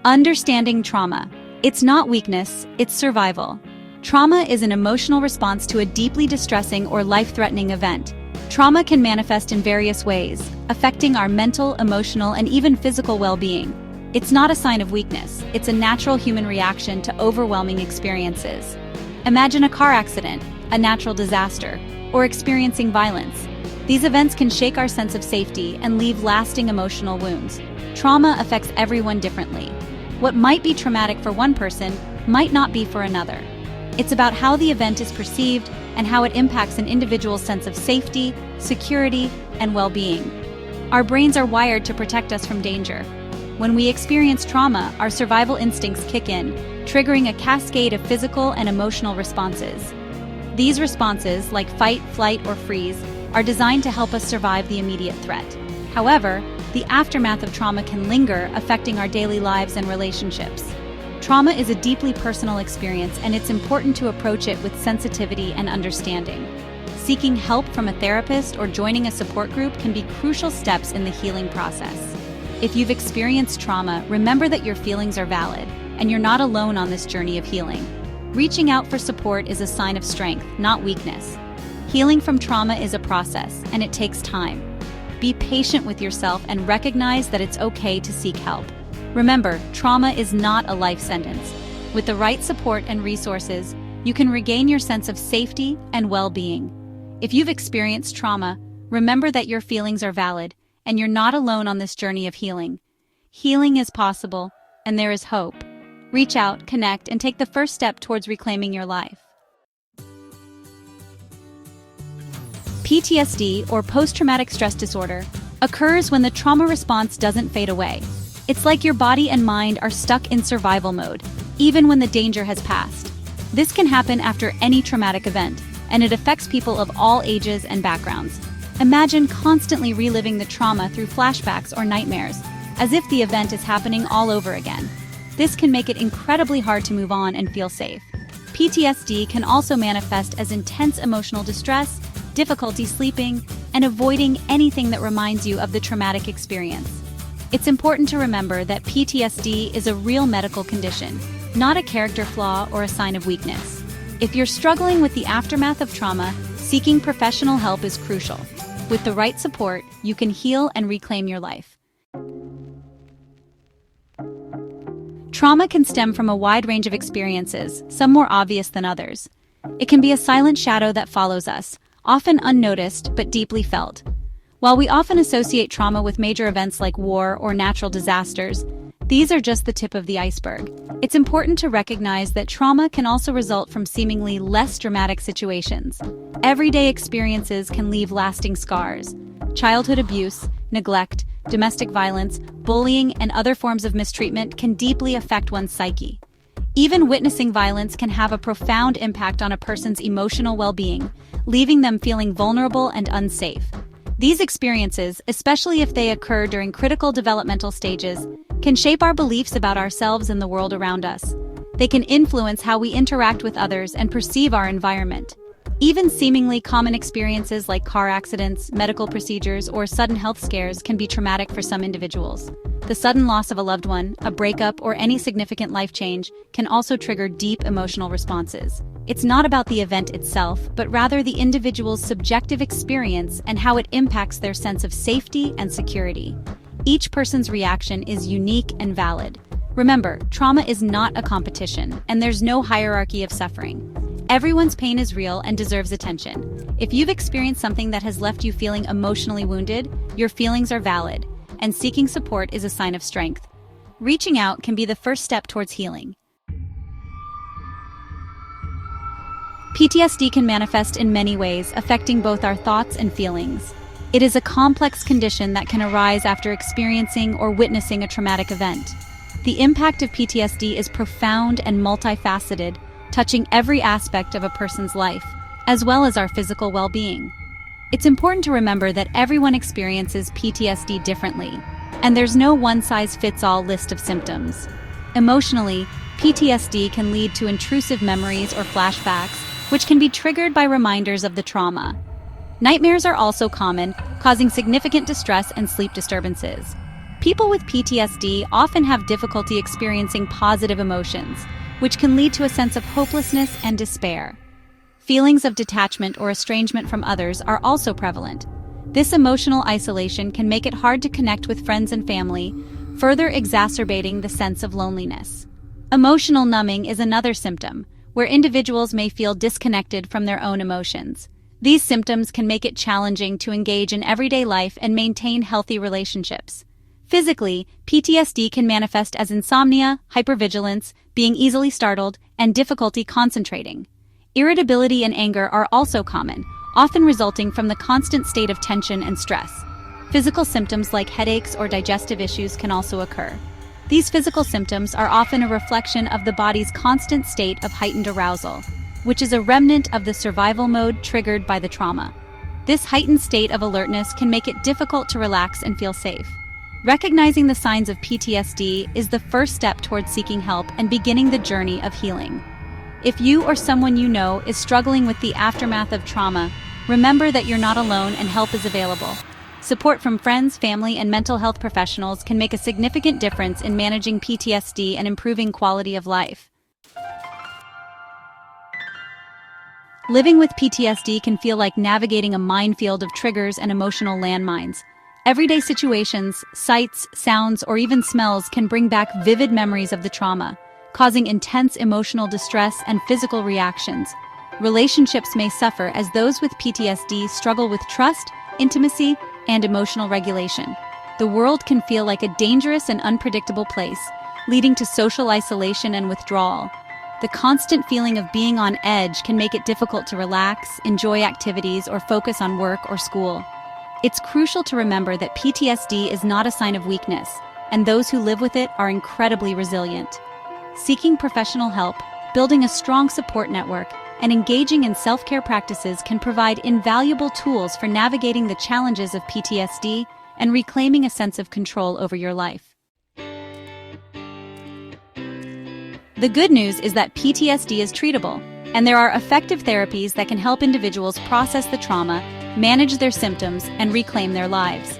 Understanding trauma. It's not weakness, it's survival. Trauma is an emotional response to a deeply distressing or life-threatening event. Trauma can manifest in various ways, affecting our mental, emotional, and even physical well-being. It's not a sign of weakness, it's a natural human reaction to overwhelming experiences. Imagine a car accident, a natural disaster, or experiencing violence. These events can shake our sense of safety and leave lasting emotional wounds. Trauma affects everyone differently. What might be traumatic for one person might not be for another. It's about how the event is perceived and how it impacts an individual's sense of safety, security, and well-being. Our brains are wired to protect us from danger. When we experience trauma, our survival instincts kick in, triggering a cascade of physical and emotional responses. These responses, like fight, flight, or freeze, are designed to help us survive the immediate threat. However, the aftermath of trauma can linger, affecting our daily lives and relationships. Trauma is a deeply personal experience, and it's important to approach it with sensitivity and understanding. Seeking help from a therapist or joining a support group can be crucial steps in the healing process. If you've experienced trauma, remember that your feelings are valid, and you're not alone on this journey of healing. Reaching out for support is a sign of strength, not weakness. Healing from trauma is a process, and it takes time. Be patient with yourself and recognize that it's okay to seek help. Remember, trauma is not a life sentence. With the right support and resources, you can regain your sense of safety and well-being. If you've experienced trauma, remember that your feelings are valid, and you're not alone on this journey of healing. Healing is possible, and there is hope. Reach out, connect, and take the first step towards reclaiming your life. PTSD, or post-traumatic stress disorder, occurs when the trauma response doesn't fade away. It's like your body and mind are stuck in survival mode, even when the danger has passed. This can happen after any traumatic event, and it affects people of all ages and backgrounds. Imagine constantly reliving the trauma through flashbacks or nightmares, as if the event is happening all over again. This can make it incredibly hard to move on and feel safe. PTSD can also manifest as intense emotional distress, difficulty sleeping, and avoiding anything that reminds you of the traumatic experience. It's important to remember that PTSD is a real medical condition, not a character flaw or a sign of weakness. If you're struggling with the aftermath of trauma, seeking professional help is crucial. With the right support, you can heal and reclaim your life. Trauma can stem from a wide range of experiences, some more obvious than others. It can be a silent shadow that follows us, often unnoticed but deeply felt. While we often associate trauma with major events like war or natural disasters, these are just the tip of the iceberg. It's important to recognize that trauma can also result from seemingly less dramatic situations. Everyday experiences can leave lasting scars. Childhood abuse, neglect, domestic violence, bullying, and other forms of mistreatment can deeply affect one's psyche. Even witnessing violence can have a profound impact on a person's emotional well-being, leaving them feeling vulnerable and unsafe. These experiences, especially if they occur during critical developmental stages, can shape our beliefs about ourselves and the world around us. They can influence how we interact with others and perceive our environment. Even seemingly common experiences like car accidents, medical procedures, or sudden health scares can be traumatic for some individuals. The sudden loss of a loved one, a breakup, or any significant life change can also trigger deep emotional responses. It's not about the event itself, but rather the individual's subjective experience and how it impacts their sense of safety and security. Each person's reaction is unique and valid. Remember, trauma is not a competition, and there's no hierarchy of suffering. Everyone's pain is real and deserves attention. If you've experienced something that has left you feeling emotionally wounded, your feelings are valid, and seeking support is a sign of strength. Reaching out can be the first step towards healing. PTSD can manifest in many ways, affecting both our thoughts and feelings. It is a complex condition that can arise after experiencing or witnessing a traumatic event. The impact of PTSD is profound and multifaceted, touching every aspect of a person's life, as well as our physical well-being. It's important to remember that everyone experiences PTSD differently, and there's no one-size-fits-all list of symptoms. Emotionally, PTSD can lead to intrusive memories or flashbacks, which can be triggered by reminders of the trauma. Nightmares are also common, causing significant distress and sleep disturbances. People with PTSD often have difficulty experiencing positive emotions, which can lead to a sense of hopelessness and despair. Feelings of detachment or estrangement from others are also prevalent. This emotional isolation can make it hard to connect with friends and family, further exacerbating the sense of loneliness. Emotional numbing is another symptom, where individuals may feel disconnected from their own emotions. These symptoms can make it challenging to engage in everyday life and maintain healthy relationships. Physically, PTSD can manifest as insomnia, hypervigilance, being easily startled, and difficulty concentrating. Irritability and anger are also common, often resulting from the constant state of tension and stress. Physical symptoms like headaches or digestive issues can also occur. These physical symptoms are often a reflection of the body's constant state of heightened arousal, which is a remnant of the survival mode triggered by the trauma. This heightened state of alertness can make it difficult to relax and feel safe. Recognizing the signs of PTSD is the first step towards seeking help and beginning the journey of healing. If you or someone you know is struggling with the aftermath of trauma, remember that you're not alone and help is available. Support from friends, family, and mental health professionals can make a significant difference in managing PTSD and improving quality of life. Living with PTSD can feel like navigating a minefield of triggers and emotional landmines. Everyday situations, sights, sounds, or even smells can bring back vivid memories of the trauma, causing intense emotional distress and physical reactions. Relationships may suffer as those with PTSD struggle with trust, intimacy, and emotional regulation. The world can feel like a dangerous and unpredictable place, leading to social isolation and withdrawal. The constant feeling of being on edge can make it difficult to relax, enjoy activities, or focus on work or school. It's crucial to remember that PTSD is not a sign of weakness, and those who live with it are incredibly resilient. Seeking professional help, building a strong support network, and engaging in self-care practices can provide invaluable tools for navigating the challenges of PTSD and reclaiming a sense of control over your life. The good news is that PTSD is treatable, and there are effective therapies that can help individuals process the trauma, manage their symptoms, and reclaim their lives.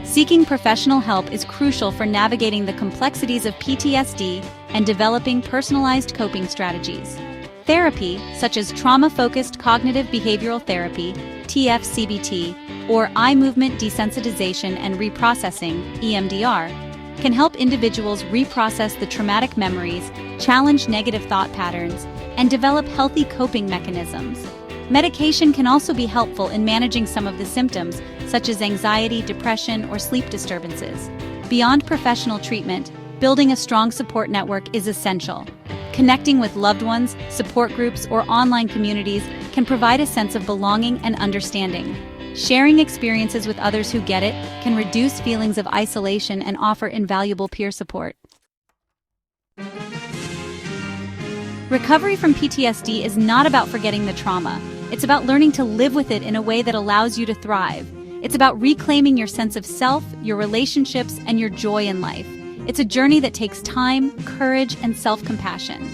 Seeking professional help is crucial for navigating the complexities of PTSD and developing personalized coping strategies. Therapy, such as trauma-focused cognitive behavioral therapy, TFCBT, or eye movement desensitization and reprocessing, EMDR, can help individuals reprocess the traumatic memories, challenge negative thought patterns, and develop healthy coping mechanisms. Medication can also be helpful in managing some of the symptoms, such as anxiety, depression, or sleep disturbances. Beyond professional treatment, building a strong support network is essential. Connecting with loved ones, support groups, or online communities can provide a sense of belonging and understanding. Sharing experiences with others who get it can reduce feelings of isolation and offer invaluable peer support. Recovery from PTSD is not about forgetting the trauma. It's about learning to live with it in a way that allows you to thrive. It's about reclaiming your sense of self, your relationships, and your joy in life. It's a journey that takes time, courage, and self-compassion.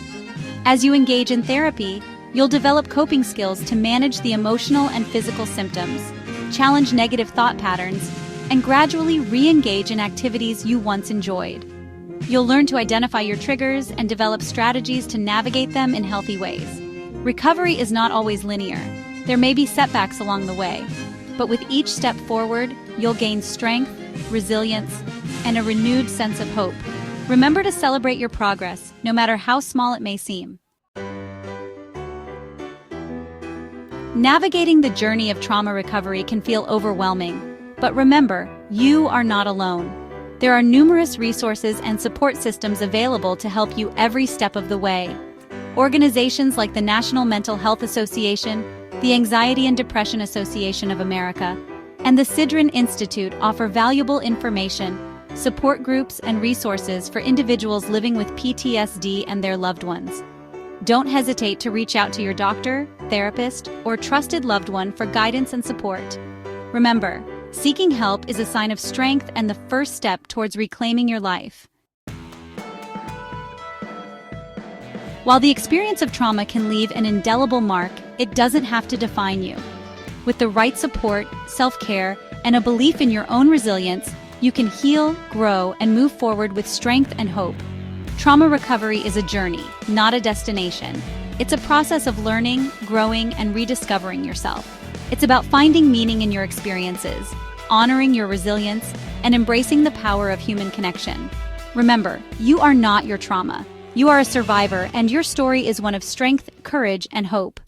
As you engage in therapy, you'll develop coping skills to manage the emotional and physical symptoms, challenge negative thought patterns, and gradually re-engage in activities you once enjoyed. You'll learn to identify your triggers and develop strategies to navigate them in healthy ways. Recovery is not always linear. There may be setbacks along the way, but with each step forward, you'll gain strength, resilience, and a renewed sense of hope. Remember to celebrate your progress, no matter how small it may seem. Navigating the journey of trauma recovery can feel overwhelming, but remember, you are not alone. There are numerous resources and support systems available to help you every step of the way. Organizations like the National Mental Health Association, the Anxiety and Depression Association of America, and the Sidran Institute offer valuable information, support groups, and resources for individuals living with PTSD and their loved ones. Don't hesitate to reach out to your doctor, therapist, or trusted loved one for guidance and support. Remember, seeking help is a sign of strength and the first step towards reclaiming your life. While the experience of trauma can leave an indelible mark, it doesn't have to define you. With the right support, self-care, and a belief in your own resilience, You can heal, grow, and move forward with strength and hope. Trauma recovery is a journey, not a destination. It's a process of learning, growing, and rediscovering yourself. It's about finding meaning in your experiences, honoring your resilience, and embracing the power of human connection. Remember, you are not your trauma. You are a survivor, and your story is one of strength, courage, and hope.